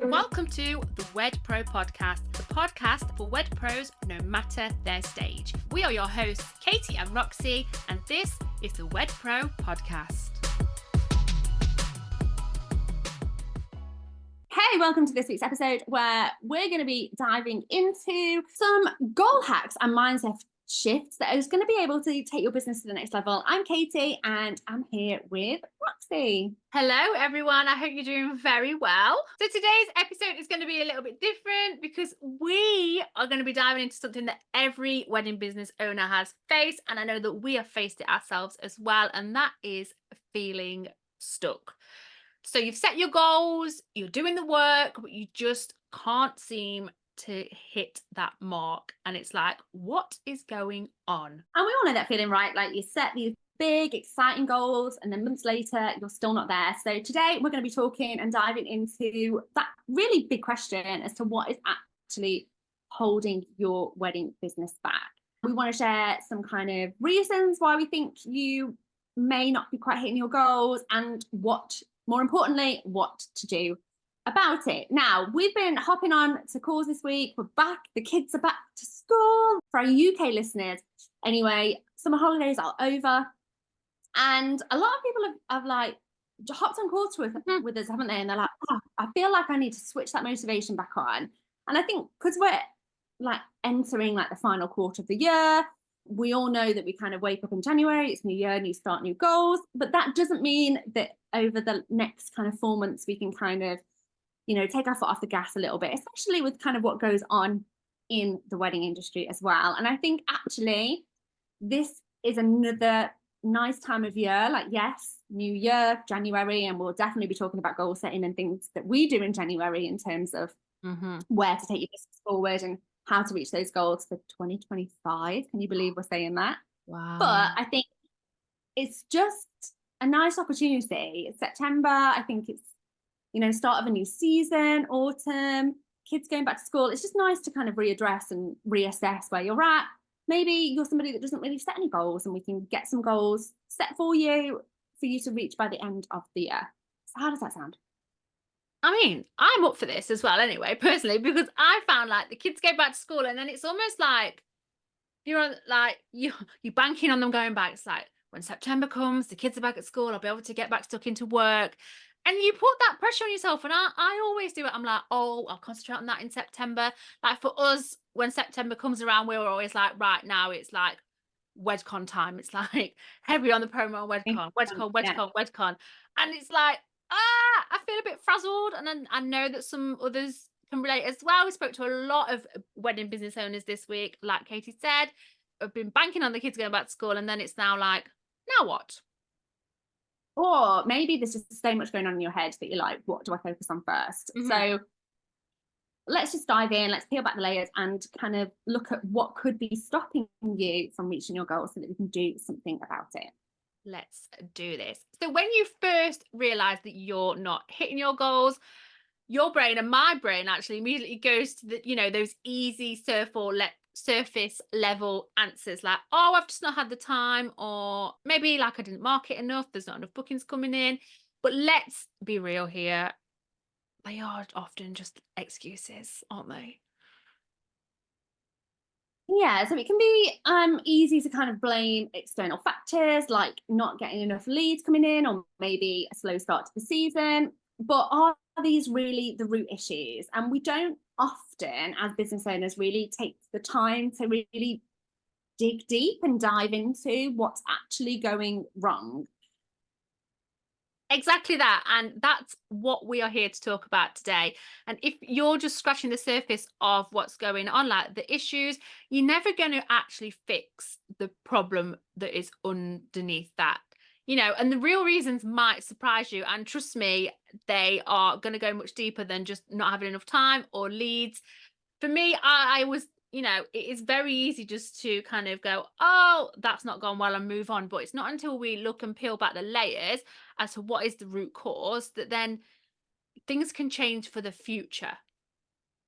Welcome to the WedPro Podcast, the podcast for WedPros no matter their stage. We are your hosts, Katie and Roxy, and this is the WedPro Podcast. Hey, welcome to this week's episode where we're going to be diving into some goal hacks and mindset shifts that is going to be able to take your business to the next level. I'm Katie and I'm here with Roxy. Hello everyone, I hope you're doing very well. So today's episode is going to be a little bit different because we are going to be diving into something that every wedding business owner has faced, and I know that we have faced it ourselves as well, and that is feeling stuck. So you've set your goals, you're doing the work, but you just can't seem to hit that mark. And it's like, what is going on? And we all know that feeling, right? Like you set these big, exciting goals and then months later, you're still not there. So today we're going to be talking and diving into that really big question as to what is actually holding your wedding business back. We want to share some kind of reasons why we think you may not be quite hitting your goals and more importantly, what to do about it. Now, we've been hopping on to calls this week. We're back. The kids are back to school. For our UK listeners, anyway, summer holidays are over. And a lot of people have like hopped on calls with us, haven't they? And they're like, oh, I feel like I need to switch that motivation back on. And I think because we're like entering like the final quarter of the year, we all know that we kind of wake up in January, it's new year, new start, new goals. But that doesn't mean that over the next kind of 4 months, we can kind of, take our foot off the gas a little bit, especially with kind of what goes on in the wedding industry as well. And I think actually this is another nice time of year. Like, yes, new year, January, and we'll definitely be talking about goal setting and things that we do in January in terms of where to take your business forward and how to reach those goals for 2025. Can you believe we're saying that? Wow. But I think it's just a nice opportunity. September, I think it's, start of a new season, autumn, kids going back to school. It's just nice to kind of readdress and reassess where you're at. Maybe you're somebody that doesn't really set any goals and we can get some goals set for you to reach by the end of the year. So how does that sound? I mean, I'm up for this as well anyway, personally, because I found like the kids go back to school and then it's almost like you're banking on them going back. It's like when September comes, the kids are back at school, I'll be able to get back stuck into work. And you put that pressure on yourself. And I always do it. I'm like, oh, I'll concentrate on that in September. Like for us, when September comes around, we were always like, right now it's like WedCon time. It's like heavy on the promo on WedCon. And it's like, I feel a bit frazzled. And then I know that some others can relate as well. We spoke to a lot of wedding business owners this week. Like Katie said, I've been banking on the kids going back to school. And then it's now like, now what? Or maybe there's just so much going on in your head that you're like, what do I focus on first? So let's just dive in. Let's peel back the layers and kind of look at what could be stopping you from reaching your goals so that we can do something about it. Let's do this. So when you first realize that you're not hitting your goals, your brain and my brain actually immediately goes to the, those easy surface level answers like, oh, I've just not had the time, or maybe like I didn't market enough, there's not enough bookings coming in. But let's be real here, they are often just excuses, aren't they? Yeah, so it can be easy to kind of blame external factors like not getting enough leads coming in, or maybe a slow start to the season. But are these really the root issues? And we don't often, as business owners, really take the time to really dig deep and dive into what's actually going wrong. Exactly that. And that's what we are here to talk about today. And if you're just scratching the surface of what's going on, like the issues, you're never going to actually fix the problem that is underneath that. And the real reasons might surprise you. And trust me, they are going to go much deeper than just not having enough time or leads. For me, I was, it is very easy just to kind of go, oh, that's not gone well and move on. But it's not until we look and peel back the layers as to what is the root cause that then things can change for the future.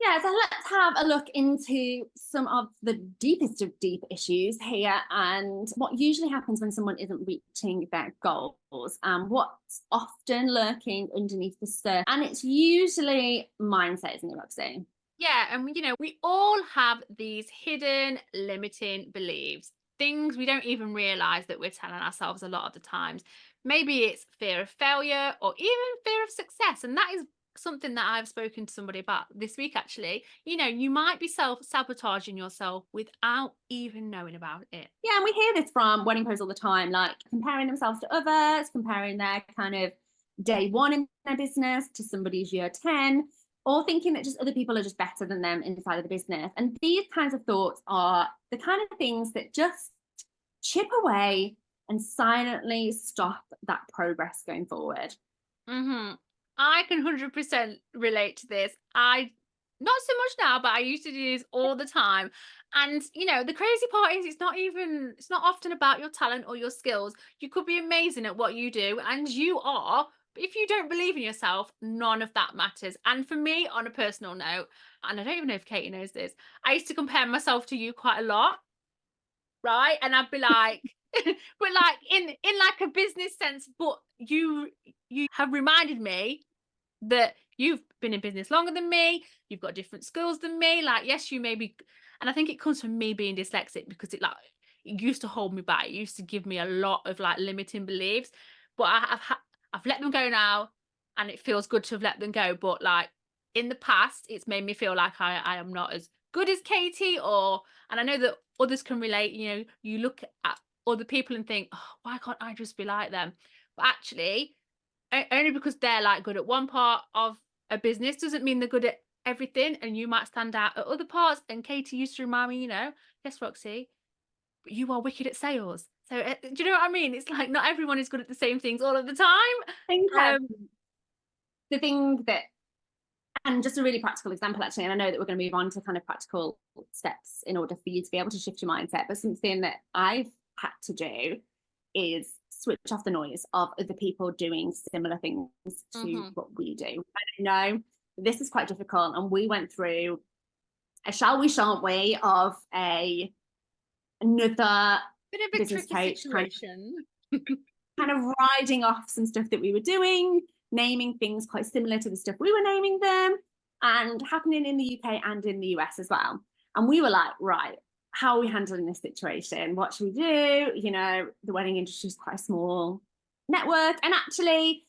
Yeah, so let's have a look into some of the deepest of deep issues here and what usually happens when someone isn't reaching their goals and what's often lurking underneath the surface. And it's usually mindset, isn't it, Roxy? Yeah, and we all have these hidden limiting beliefs, things we don't even realize that we're telling ourselves a lot of the times. Maybe it's fear of failure or even fear of success. And that is something that I've spoken to somebody about this week, actually. You might be self-sabotaging yourself without even knowing about it. Yeah, and we hear this from wedding pros all the time, like comparing themselves to others, comparing their kind of day one in their business to somebody's year 10, or thinking that just other people are just better than them inside of the business. And these kinds of thoughts are the kind of things that just chip away and silently stop that progress going forward. I can 100% relate to this. I not so much now, but I used to do this all the time. And the crazy part is it's not often about your talent or your skills. You could be amazing at what you do, and you are. But if you don't believe in yourself, none of that matters. And for me, on a personal note, and I don't even know if Katie knows this, I used to compare myself to you quite a lot, right? And I'd be like, but like in like a business sense, but you have reminded me that you've been in business longer than me, you've got different skills than me. Like, yes, you may be, and I think it comes from me being dyslexic, because it used to hold me back. It used to give me a lot of like limiting beliefs, but I've let them go now, and it feels good to have let them go. But like in the past, it's made me feel like I am not as good as Katie, and I know that others can relate. You look at other people and think, oh, why can't I just be like them? But actually, only because they're like good at one part of a business doesn't mean they're good at everything, and you might stand out at other parts. And Katie used to remind me, yes, Roxy, but you are wicked at sales. So do you know what I mean? It's like not everyone is good at the same things all of the time. I think the thing that, and just a really practical example, actually, and I know that we're going to move on to kind of practical steps in order for you to be able to shift your mindset, but something that I've had to do is switch off the noise of other people doing similar things to what we do. I know this is quite difficult, and we went through a shall we, shan't we, of another Bit of a business tricky coach situation. kind of riding off some stuff that we were doing, naming things quite similar to the stuff we were naming them, and happening in the UK and in the US as well. And we were like, right, how are we handling this situation? What should we do? The wedding industry is quite a small network. And actually,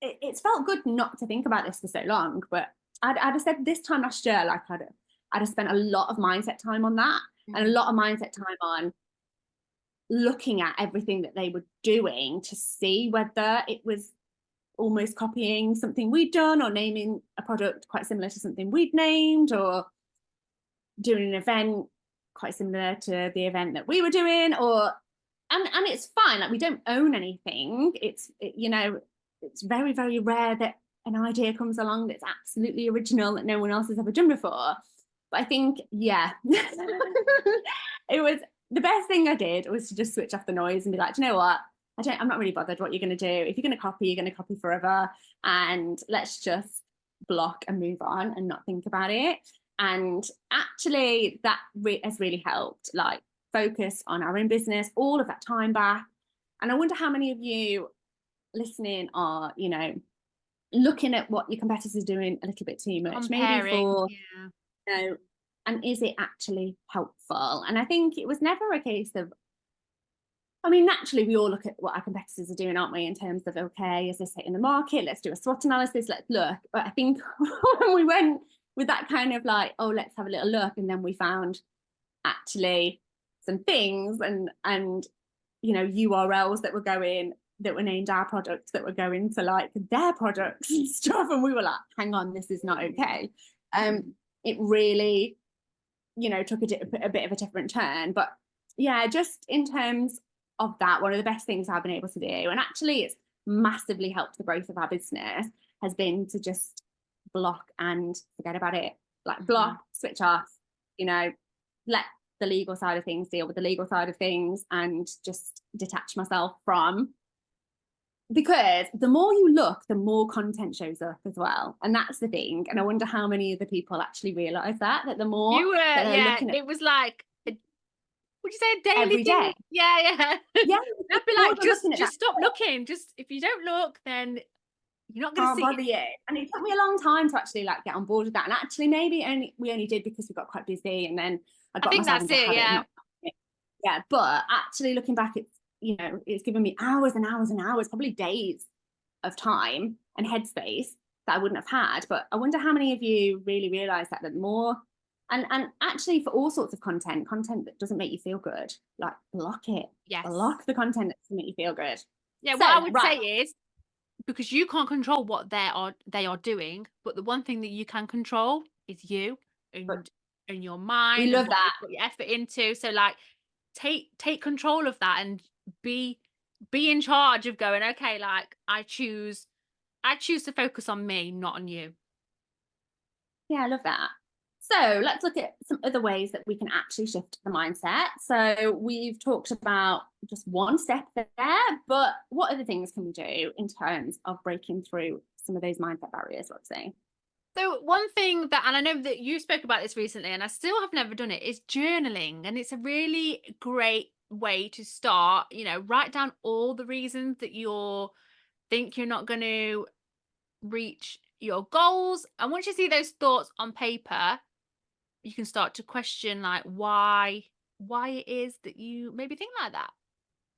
it's felt good not to think about this for so long. But I'd have said this time last year, like I'd have spent a lot of mindset time on that, and a lot of mindset time on looking at everything that they were doing to see whether it was almost copying something we'd done, or naming a product quite similar to something we'd named, or doing an event quite similar to the event that we were doing, and it's fine, like we don't own anything. It's very, very rare that an idea comes along that's absolutely original that no one else has ever done before. But I think, yeah, it was the best thing I did was to just switch off the noise and be like, you know what? I'm not really bothered what you're going to do. If you're going to copy, you're going to copy forever. And let's just block and move on and not think about it. And actually, that has really helped, like, focus on our own business, all of that time back. And I wonder how many of you listening are, looking at what your competitors are doing a little bit too much, Comparing, maybe for, yeah. And is it actually helpful? And I think it was never a case of, I mean, naturally, we all look at what our competitors are doing, aren't we, in terms of, okay, is this hitting the market? Let's do a SWOT analysis, let's look. But I think when we went with that kind of like, oh, let's have a little look, and then we found actually some things and URLs that were named our products, that were going to like their products and stuff, and we were like, hang on, this is not okay. It really, took a bit of a different turn. But yeah, just in terms of that, one of the best things I've been able to do, and actually it's massively helped the growth of our business, has been to just block and forget about it. Like block, switch off, let the legal side of things deal with the legal side of things, and just detach myself from because the more you look, the more content shows up as well. And that's the thing. And I wonder how many of the people actually realise that the more You were, that they're yeah, looking at it was like, would you say a daily every thing? day. Yeah. Yeah, I'd be the more like, they're looking at that, just stop looking. Just, if you don't look, then you're not going to can't see bother it. you. And it took me a long time to actually like get on board with that. And actually, maybe we only did because we got quite busy, and then I I got think myself that's into a it, habit of yeah. not. Yeah, but actually looking back, it's given me hours and hours and hours, probably days of time and headspace that I wouldn't have had. But I wonder how many of you really realise that more. And actually, for all sorts of content that doesn't make you feel good, like block it. Yes. Block the content that doesn't make you feel good. Yeah, So, what I would right. say is, because you can't control what they are doing, but the one thing that you can control is you and your mind We and love what you that. put your effort into. So like take control of that and be in charge of going, okay, like I choose to focus on me, not on you. Yeah, I love that. So let's look at some other ways that we can actually shift the mindset. So we've talked about just one step there, but what other things can we do in terms of breaking through some of those mindset barriers, Roxy? So one thing that, and I know that you spoke about this recently, and I still have never done it, is journaling. And it's a really great way to start, write down all the reasons that think you're not going to reach your goals. And once you see those thoughts on paper, you can start to question like why it is that you maybe think like that.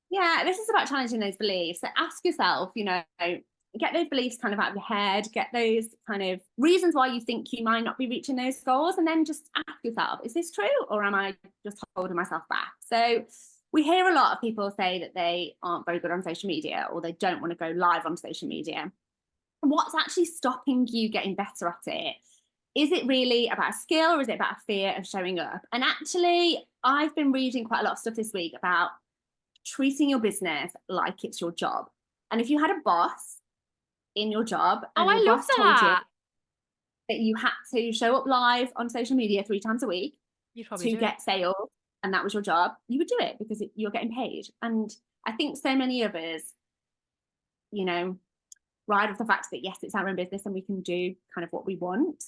Yeah, this is about challenging those beliefs. So ask yourself, get those beliefs kind of out of your head, get those kind of reasons why you think you might not be reaching those goals, and then just ask yourself, is this true, or am I just holding myself back? So we hear a lot of people say that they aren't very good on social media, or they don't want to go live on social media. What's actually stopping you getting better at it? Is it really about a skill, or is it about a fear of showing up? And actually, I've been reading quite a lot of stuff this week about treating your business like it's your job. And if you had a boss in your job and I your love boss told you that. that you had to show up live on social media 3 times a week You'd probably to do get sales, and that was your job, you would do it because you're getting paid. And I think so many of us, ride off the fact that yes, it's our own business and we can do kind of what we want.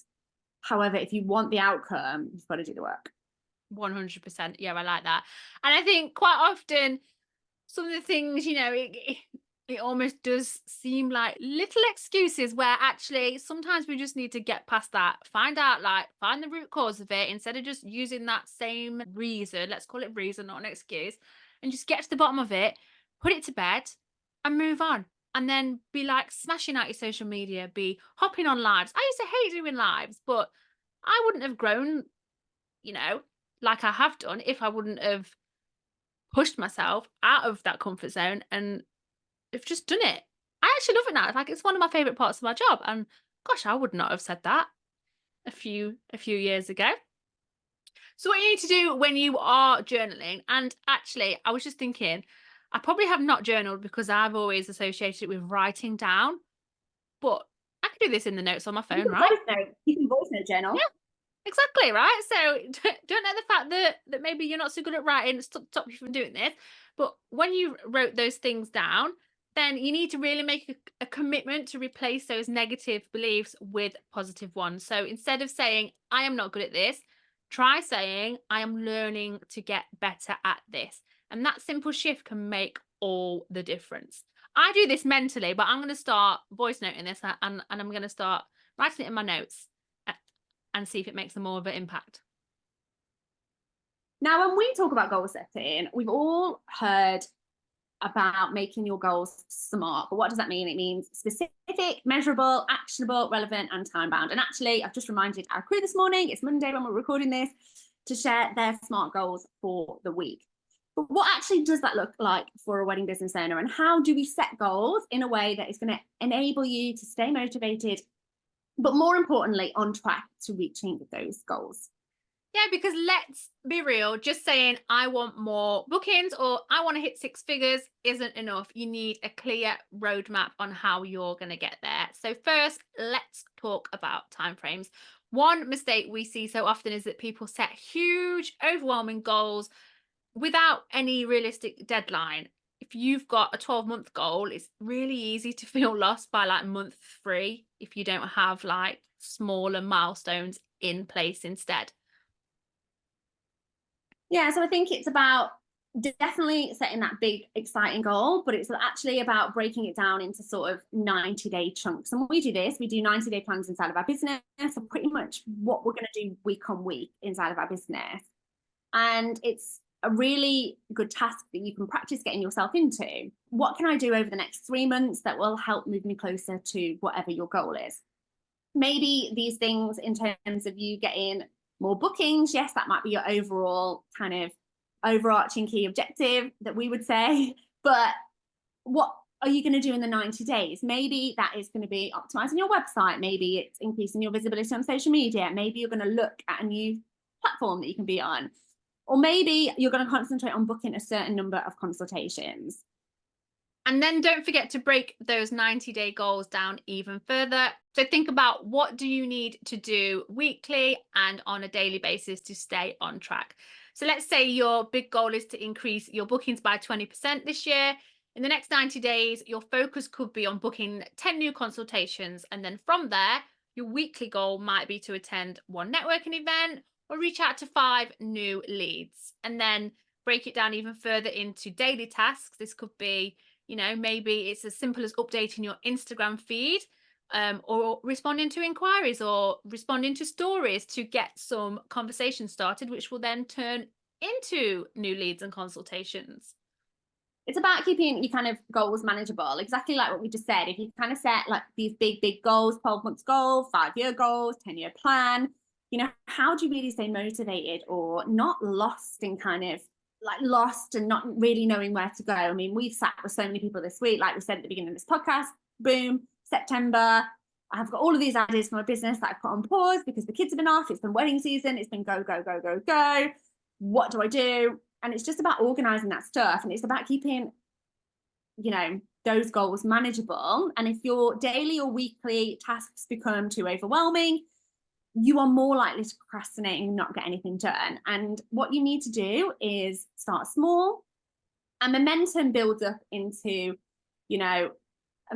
However, if you want the outcome, you've got to do the work. 100%. Yeah, I like that. And I think quite often some of the things, it almost does seem like little excuses where actually sometimes we just need to get past that, find the root cause of it, instead of just using that same reason, let's call it reason, not an excuse, and just get to the bottom of it, put it to bed and move on. And then be like smashing out your social media, be hopping on lives. I used to hate doing lives, but I wouldn't have grown, like I have done if I wouldn't have pushed myself out of that comfort zone and have just done it. I actually love it now. Like it's one of my favorite parts of my job. And gosh, I would not have said that a few years ago. So what you need to do when you are journaling, and actually I was just thinking, I probably have not journaled because I've always associated it with writing down, but I could do this in the notes on my phone, right? You can voice note journal. Yeah. Exactly, right? So don't let the fact that maybe you're not so good at writing stop you from doing this. But when you wrote those things down, then you need to really make a commitment to replace those negative beliefs with positive ones. So instead of saying, I am not good at this, try saying, I am learning to get better at this. And that simple shift can make all the difference. I do this mentally, but I'm going to start voice noting this and I'm going to start writing it in my notes and see if it makes a more of an impact. Now, when we talk about goal setting, we've all heard about making your goals SMART. But what does that mean? It means specific, measurable, actionable, relevant, and time bound. And actually, I've just reminded our crew this morning, it's Monday when we're recording this, to share their SMART goals for the week. But what actually does that look like for a wedding business owner? And how do we set goals in a way that is going to enable you to stay motivated, but more importantly, on track to reaching those goals? Yeah, because let's be real, just saying I want more bookings or I want to hit 6 figures isn't enough. You need a clear roadmap on how you're going to get there. So first, let's talk about timeframes. One mistake we see so often is that people set huge, overwhelming goals without any realistic deadline. if you've got a 12-month goal, it's really easy to feel lost by like month 3 if you don't have like smaller milestones in place instead. Yeah, so I think it's about definitely setting that big, exciting goal, but it's actually about breaking it down into sort of 90-day chunks. And when we do this, we do 90-day plans inside of our business, so pretty much what we're going to do week on week inside of our business. And it's a really good task that you can practice getting yourself into. What can I do over the next 3 months that will help move me closer to whatever your goal is? Maybe these things in terms of you getting more bookings. Yes, that might be your overall kind of overarching key objective that we would say. But what are you going to do in the 90 days? Maybe that is going to be optimizing your website. Maybe it's increasing your visibility on social media. Maybe you're going to look at a new platform that you can be on. Or maybe you're going to concentrate on booking a certain number of consultations. And then don't forget to break those 90-day goals down even further. So think about, what do you need to do weekly and on a daily basis to stay on track? So let's say your big goal is to increase your bookings by 20% this year. In the next 90 days, your focus could be on booking 10 new consultations. And then from there, your weekly goal might be to attend 1 networking event or reach out to 5 new leads. And then break it down even further into daily tasks. This could be, maybe it's as simple as updating your Instagram feed, or responding to inquiries or responding to stories to get some conversation started, which will then turn into new leads and consultations. It's about keeping your kind of goals manageable, exactly like what we just said. If you kind of set like these big goals, 12 months goal, 5-year goals, 10-year plan, how do you really stay motivated or not lost in kind of like lost and not really knowing where to go? I mean, we've sat with so many people this week, like we said at the beginning of this podcast, boom, September, I've got all of these ideas for my business that I've put on pause because the kids have been off, it's been wedding season, it's been go. What do I do? And it's just about organizing that stuff. And it's about keeping, those goals manageable. And if your daily or weekly tasks become too overwhelming, you are more likely to procrastinate and not get anything done. And what you need to do is start small, and momentum builds up into, a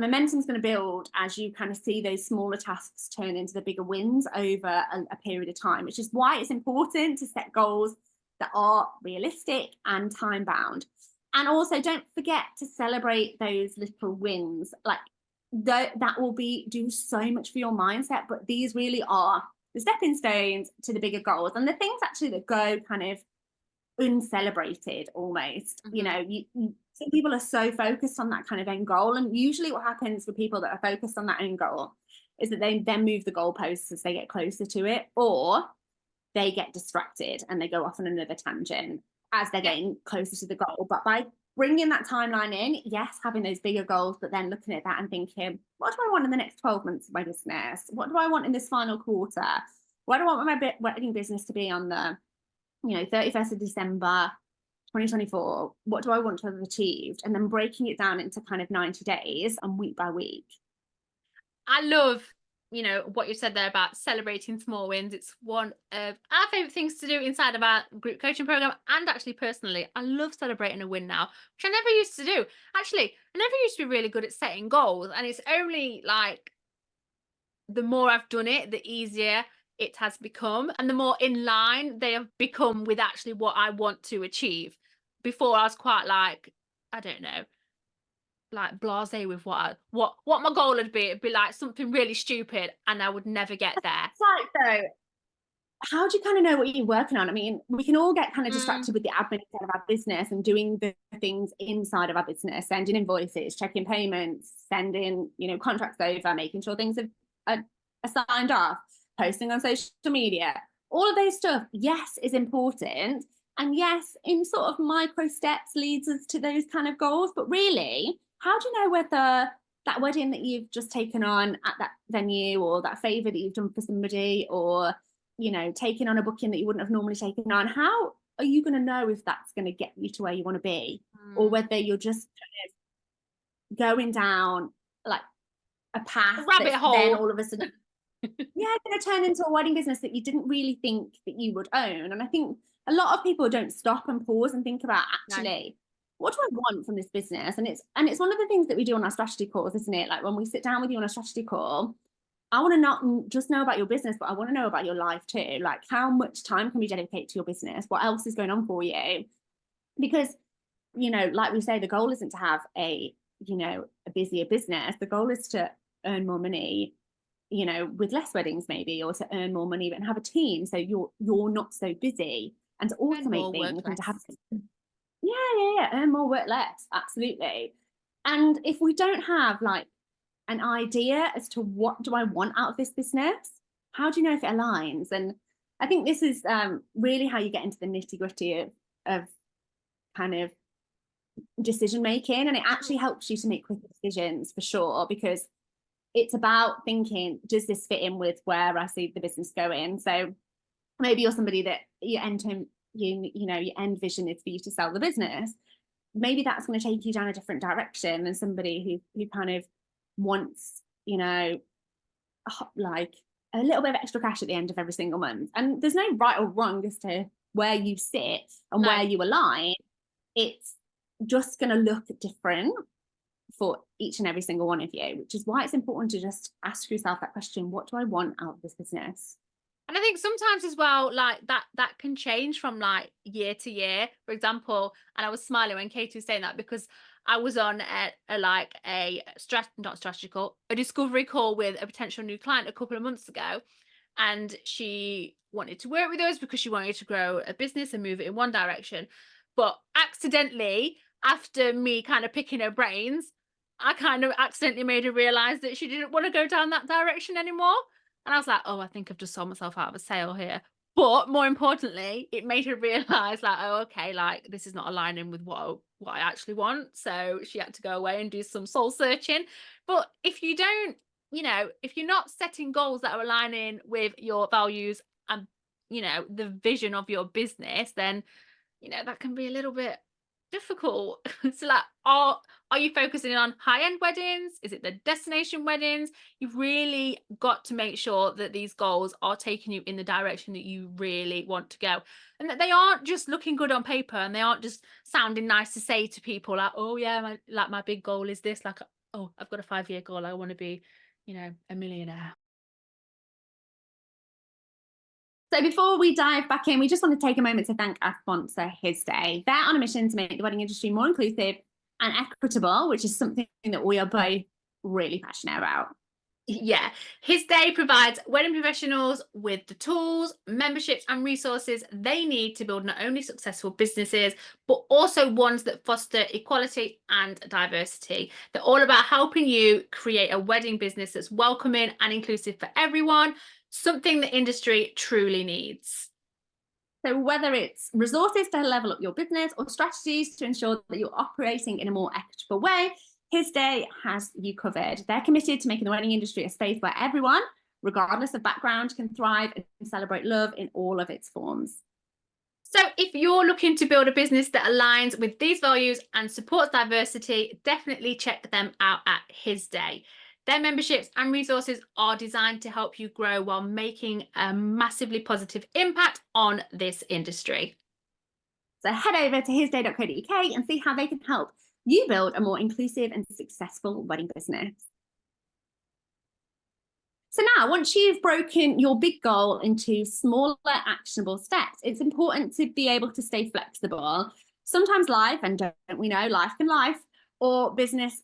momentum's going to build as you kind of see those smaller tasks turn into the bigger wins over a period of time, which is why it's important to set goals that are realistic and time bound. And also don't forget to celebrate those little wins. Like that will do so much for your mindset, but these really are the stepping stones to the bigger goals, and the things actually that go kind of uncelebrated almost. Mm-hmm. Some people are so focused on that kind of end goal, and usually what happens for people that are focused on that end goal is that they then move the goalposts as they get closer to it, or they get distracted and they go off on another tangent as they're getting closer to the goal. But by bringing that timeline in, yes, having those bigger goals, but then looking at that and thinking, what do I want in the next 12 months of my business? What do I want in this final quarter? What do I want my wedding business to be on the 31st of December 2024? What do I want to have achieved? And then breaking it down into kind of 90 days and week by week. I love, what you said there about celebrating small wins. It's one of our favorite things to do inside of our group coaching program. And actually, personally, I love celebrating a win now, which I never used to do. Actually, I never used to be really good at setting goals. And it's only like the more I've done it, the easier it has become, and the more in line they have become with actually what I want to achieve. Before, I was quite like, I don't know, like blasé with what my goal would be. It'd be like something really stupid and I would never get there. It's like, though, how do you kind of know what you're working on? I mean, we can all get kind of distracted with the admin side of our business and doing the things inside of our business, sending invoices, checking payments, sending, contracts over, making sure things are signed off, posting on social media. All of those stuff, yes, is important. And yes, in sort of micro steps leads us to those kind of goals. But really, how do you know whether that wedding that you've just taken on at that venue, or that favor that you've done for somebody, or taking on a booking that you wouldn't have normally taken on, how are you going to know if that's going to get you to where you want to be, or whether you're just kind of going down like a path, rabbit hole, then all of a sudden going to turn into a wedding business that you didn't really think that you would own. And I think a lot of people don't stop and pause and think about, actually, what do I want from this business? And it's one of the things that we do on our strategy calls, isn't it? Like when we sit down with you on a strategy call, I want to not just know about your business, but I want to know about your life too. Like how much time can we dedicate to your business? What else is going on for you? Because, you know, like we say, the goal isn't to have a busier business. The goal is to earn more money, you know, with less weddings maybe, or to earn more money and have a team. So you're not so busy, and to automate things and to have, earn more, work less. Absolutely. And if we don't have like an idea as to what do I want out of this business, how do you know if it aligns? And I think this is really how you get into the nitty gritty of kind of decision making, and it actually helps you to make quick decisions for sure, because it's about thinking, does this fit in with where I see the business going? So maybe you're somebody that your end vision is for you to sell the business. Maybe that's going to take you down a different direction than somebody who kind of wants, you know, like a little bit of extra cash at the end of every single month. And there's no right or wrong as to where you sit and where you align. It's just going to look different for each and every single one of you, which is why it's important to just ask yourself that question: what do I want out of this business? And I think sometimes as well, like that can change from like year to year. For example, and I was smiling when Katie was saying that, because I was on a discovery call with a potential new client a couple of months ago, and she wanted to work with us because she wanted to grow a business and move it in one direction. But accidentally, after me kind of picking her brains, I kind of accidentally made her realize that she didn't want to go down that direction anymore. And I was like, oh, I think I've just sold myself out of a sale here. But more importantly, it made her realize, like, oh, okay, like this is not aligning with what I actually want. So she had to go away and do some soul searching. But if you don't, you know, if you're not setting goals that are aligning with your values and, you know, the vision of your business, then, you know, that can be a little bit difficult. So like, are you focusing on high-end weddings? Is it the destination weddings? You've really got to make sure that these goals are taking you in the direction that you really want to go, and that they aren't just looking good on paper, and they aren't just sounding nice to say to people, like, oh yeah, my big goal is this, like, oh, I've got a 5-year goal, I want to be, you know, a millionaire. So before we dive back in, we just want to take a moment to thank our sponsor, His Day. They're on a mission to make the wedding industry more inclusive and equitable, which is something that we are both really passionate about. Yeah, His Day provides wedding professionals with the tools, memberships, and resources they need to build not only successful businesses, but also ones that foster equality and diversity. They're all about helping you create a wedding business that's welcoming and inclusive for everyone, something the industry truly needs. So whether it's resources to level up your business or strategies to ensure that you're operating in a more equitable way, His Day has you covered. They're committed to making the wedding industry a space where everyone, regardless of background, can thrive and celebrate love in all of its forms. So if you're looking to build a business that aligns with these values and supports diversity, definitely check them out at His Day. Their memberships and resources are designed to help you grow while making a massively positive impact on this industry. So head over to hisday.co.uk and see how they can help you build a more inclusive and successful wedding business. So now, once you've broken your big goal into smaller, actionable steps, it's important to be able to stay flexible. Sometimes life, and don't we know, life can life, or business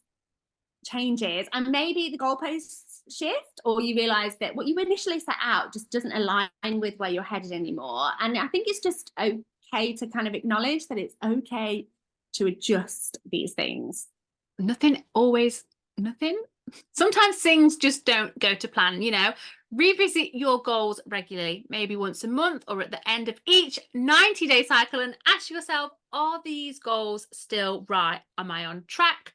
changes, and maybe the goalposts shift, or you realize that what you initially set out just doesn't align with where you're headed anymore. And I think it's just okay to kind of acknowledge that it's okay to adjust these things. Nothing. Sometimes things just don't go to plan, you know. Revisit your goals regularly, maybe once a month or at the end of each 90-day cycle, and ask yourself, are these goals still right? Am I on track?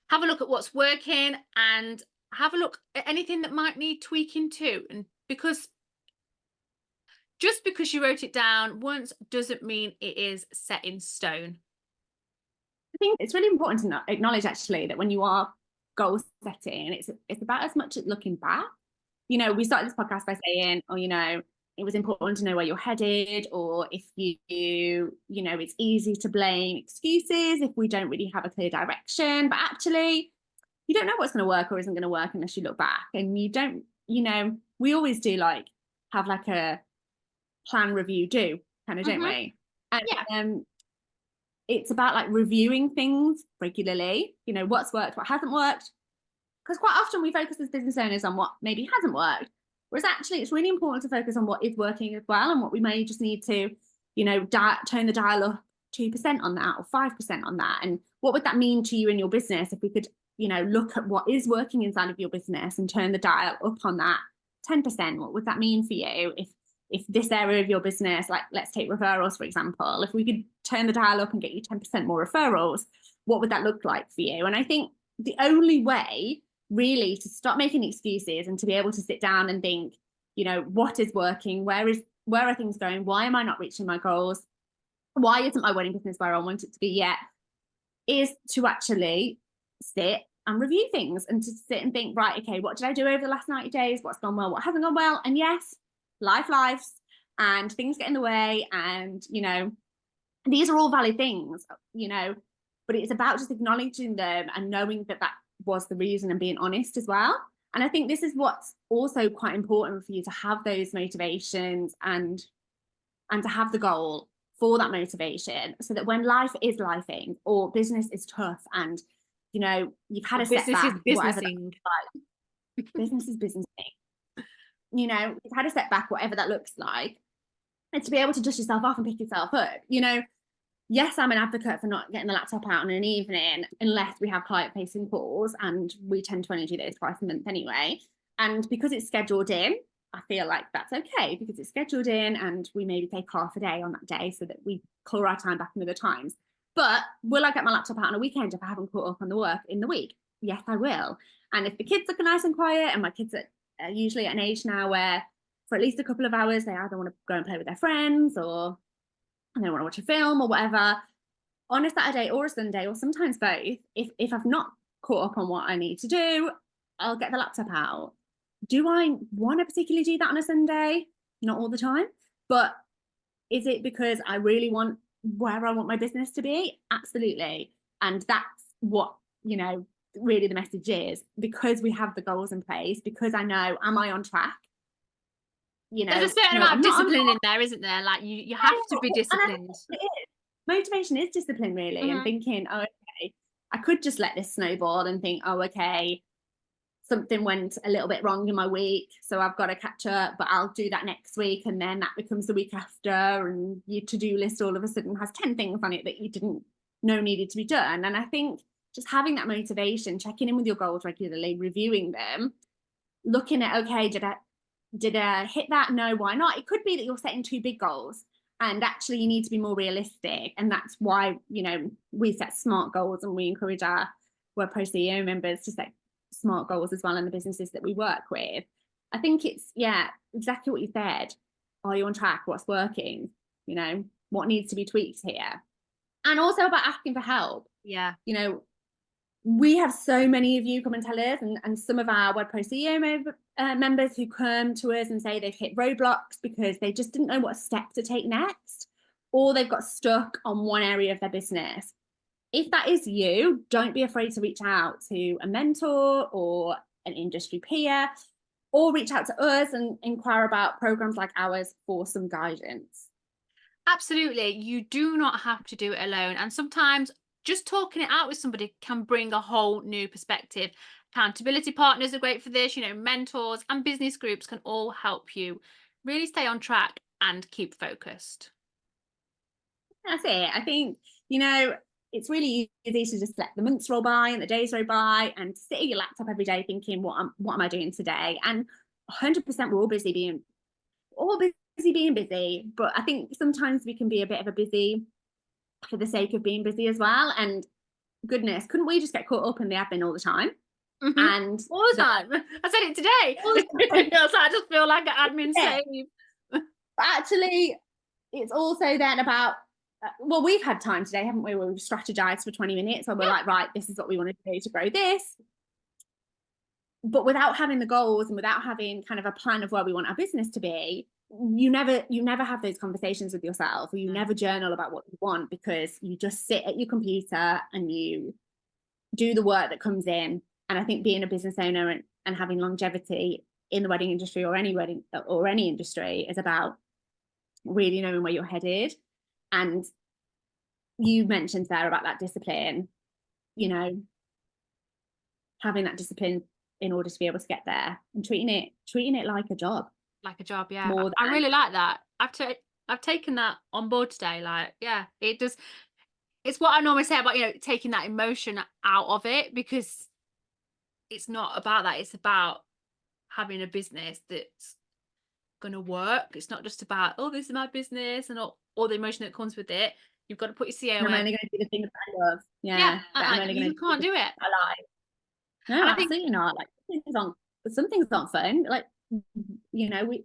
Have a look at what's working, and have a look at anything that might need tweaking too. And because just because you wrote it down once doesn't mean it is set in stone. I think it's really important to acknowledge actually that when you are goal setting, it's about as much as looking back. You know, we started this podcast by saying, oh, you know, it was important to know where you're headed, or if you know, it's easy to blame excuses if we don't really have a clear direction, but actually you don't know what's going to work or isn't going to work unless you look back. And you don't, you know, we always do like have like a plan, review, do kind of, don't we? And Yeah. it's about like reviewing things regularly, you know, what's worked, what hasn't worked, because quite often we focus as business owners on what maybe hasn't worked, whereas actually it's really important to focus on what is working as well, and what we may just need to, you know, turn the dial up 2% on that or 5% on that. And what would that mean to you in your business if we could, you know, look at what is working inside of your business and turn the dial up on that 10%? What would that mean for you if this area of your business, like let's take referrals for example, if we could turn the dial up and get you 10% more referrals, what would that look like for you? And I think the only way really to stop making excuses and to be able to sit down and think, you know, what is working, where are things going, why am I not reaching my goals, why isn't my wedding business where I want it to be yet, is to actually sit and review things and to sit and think, right, okay, what did I do over the last 90 days, what's gone well, what hasn't gone well? And yes, lives and things get in the way, and you know, these are all valid things, you know, but it's about just acknowledging them and knowing that that was the reason and being honest as well. And I think this is what's also quite important for you, to have those motivations and to have the goal for that motivation, so that when life is lifing or business is tough and, you know, you've had a setback, whatever that looks like, business is businessing, you know, you've had a setback, whatever that looks like, and to be able to dust yourself off and pick yourself up, you know. Yes, I'm an advocate for not getting the laptop out in an evening unless we have client-facing calls, and we tend to only do those twice a month anyway. And because it's scheduled in, I feel like that's okay, because it's scheduled in, and we maybe take half a day on that day so that we clear our time back in other times. But will I get my laptop out on a weekend if I haven't caught up on the work in the week? Yes, I will. And if the kids are nice and quiet, and my kids are usually at an age now where for at least a couple of hours they either want to go and play with their friends, or and they want to watch a film or whatever, on a Saturday or a Sunday, or sometimes both, if I've not caught up on what I need to do, I'll get the laptop out. Do I want to particularly do that on a Sunday? Not all the time. But is it because I really want where I want my business to be? Absolutely. And that's what, you know, really the message is, because we have the goals in place, because I know, am I on track? You know, there's a certain amount of discipline in there, isn't there? Like you have to be disciplined. Motivation is discipline, really, and thinking, oh, okay, I could just let this snowball and think, oh, okay, something went a little bit wrong in my week, so I've got to catch up, but I'll do that next week, and then that becomes the week after, and your to-do list all of a sudden has 10 things on it that you didn't know needed to be done. And I think just having that motivation, checking in with your goals regularly, reviewing them, looking at, okay, did I hit that? No, why not? It could be that you're setting too big goals, and actually you need to be more realistic. And that's why, you know, we set SMART goals, and we encourage our WedPro CEO members to set SMART goals as well in the businesses that we work with. I think it's, yeah, exactly what you said. Are you on track? What's working? You know, what needs to be tweaked here? And also about asking for help. Yeah. You know, we have so many of you come and tell us, and some of our WedPro CEO members who come to us and say they've hit roadblocks because they just didn't know what step to take next, or they've got stuck on one area of their business. If that is you, don't be afraid to reach out to a mentor or an industry peer, or reach out to us and inquire about programs like ours for some guidance. Absolutely. You do not have to do it alone. And sometimes just talking it out with somebody can bring a whole new perspective. Accountability partners are great for this. You know, mentors and business groups can all help you really stay on track and keep focused. That's it. I think, you know, it's really easy to just let the months roll by and the days roll by and sit at your laptop every day thinking, what am I doing today? And 100% we're all busy being busy. But I think sometimes we can be a bit of a busy for the sake of being busy as well. And goodness, couldn't we just get caught up in the admin all the time? And all the time. I said it today. So I just feel like an admin slave. But actually, it's also then about, well, we've had time today, haven't we, where we've strategized for 20 minutes, where we're like, right, this is what we want to do to grow this. But without having the goals and without having kind of a plan of where we want our business to be, you never have those conversations with yourself, or you never journal about what you want, because you just sit at your computer and you do the work that comes in. And I think being a business owner and having longevity in the wedding industry, or any industry, is about really knowing where you're headed. And you mentioned there about that discipline, you know, having that discipline in order to be able to get there, and treating it like a job. Like a job, yeah. More I than, really like that. I've taken that on board today. Like, yeah, it does. It's what I normally say about, taking that emotion out of it, because it's not about that. It's about having a business that's going to work. It's not just about, oh, this is my business, and all the emotion that comes with it. You've got to put your CEO I'm in. only going to do the things that I love. Yeah, I'm only going you to can't do it. I like. No, And I think, absolutely not. Like, some things aren't fun. Like, we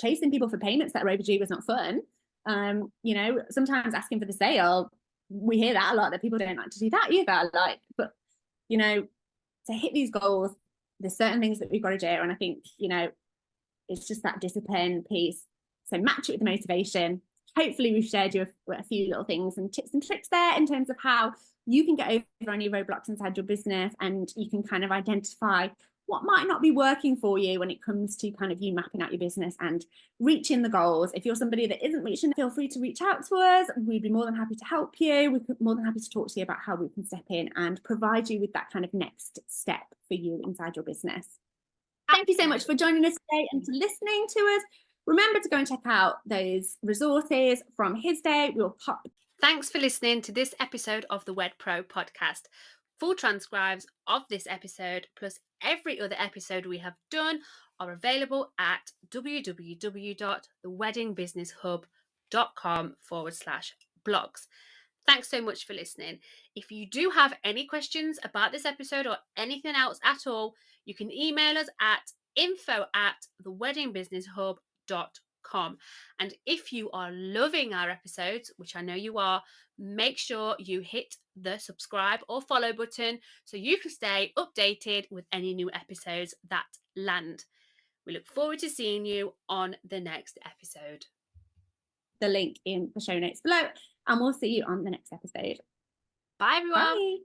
chasing people for payments that are overdue is not fun. Sometimes asking for the sale, we hear that a lot, that people don't like to do that either. Like, but to hit these goals, there's certain things that we've got to do. And I think, it's just that discipline piece. So match it with the motivation. Hopefully we've shared you a few little things and tips and tricks there in terms of how you can get over any roadblocks inside your business, and you can kind of identify what might not be working for you when it comes to kind of you mapping out your business and reaching the goals. If you're somebody that isn't reaching, feel free to reach out to us. We'd be more than happy to help you. We're more than happy to talk to you about how we can step in and provide you with that kind of next step for you inside your business. Thank you so much for joining us today and for listening to us. Remember to go and check out those resources from his day. We'll pop. Thanks for listening to this episode of the WedPro Podcast. Full transcripts of this episode, plus every other episode we have done, are available at www.theweddingbusinesshub.com/blogs. Thanks so much for listening. If you do have any questions about this episode or anything else at all, you can email us at info@theweddingbusinesshub.com. And if you are loving our episodes, which I know you are, make sure you hit the subscribe or follow button so you can stay updated with any new episodes that land. We look forward to seeing you on the next episode. The link in the show notes below, and we'll see you on the next episode. Bye, everyone. Bye.